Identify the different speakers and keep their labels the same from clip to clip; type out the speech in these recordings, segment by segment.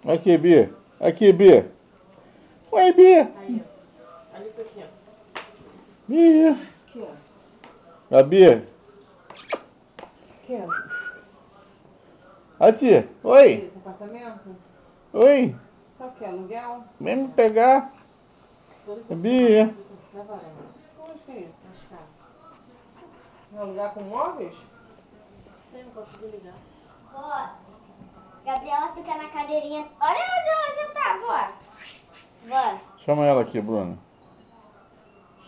Speaker 1: Aqui, Bia. Aqui, Bia. Oi, Bia.
Speaker 2: Aí, ó. Olha isso aqui, ó.
Speaker 1: Bia.
Speaker 2: Aqui, ó.
Speaker 1: A Bia.
Speaker 2: Aqui, ó.
Speaker 1: A tia. Oi.
Speaker 2: Esse apartamento.
Speaker 1: Oi.
Speaker 2: Só que aluguel.
Speaker 1: Vem me pegar. A Bia.
Speaker 2: Na varanda. Onde que é isso? Na escada. Vai alugar com móveis? Sei, não consegui ligar.
Speaker 3: Vó, Gabriela fica na cadeirinha. Olha onde ela sentar, vó. Vó.
Speaker 1: Chama ela aqui, Bruna.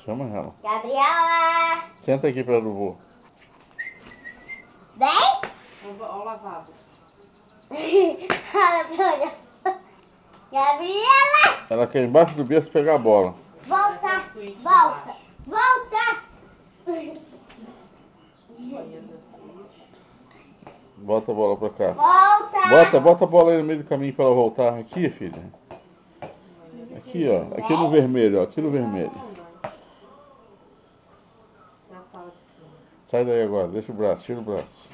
Speaker 1: Chama ela.
Speaker 3: Gabriela.
Speaker 1: Senta aqui perto do vô.
Speaker 3: Vem.
Speaker 2: Olha o lavabo.
Speaker 3: Fala pra olhar. Gabriela.
Speaker 1: Ela quer embaixo do berço pegar a bola.
Speaker 3: Volta. Volta. Volta.
Speaker 1: Bota a bola pra cá.
Speaker 3: Volta.
Speaker 1: Bota a bola aí no meio do caminho pra ela voltar. Aqui, filha. Aqui, ó. Aqui no vermelho, ó. Aqui no vermelho.
Speaker 2: Na sala de cima.
Speaker 1: Sai daí agora. Deixa o braço. Tira o braço.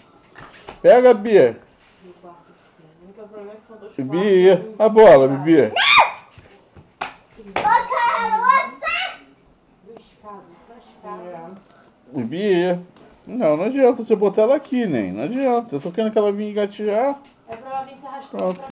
Speaker 1: Pega, Bia.
Speaker 2: No quarto de cima. O único problema é que são dois
Speaker 1: Bia.
Speaker 2: quartos.
Speaker 1: A bola, Bia.
Speaker 3: Volta.
Speaker 2: Duas escadas. Só escada.
Speaker 1: Bia. Não adianta você botar ela aqui, nem. Não adianta. Eu tô querendo que ela venha engatear.
Speaker 2: É pra ela vir se arrastando.
Speaker 1: Pronto.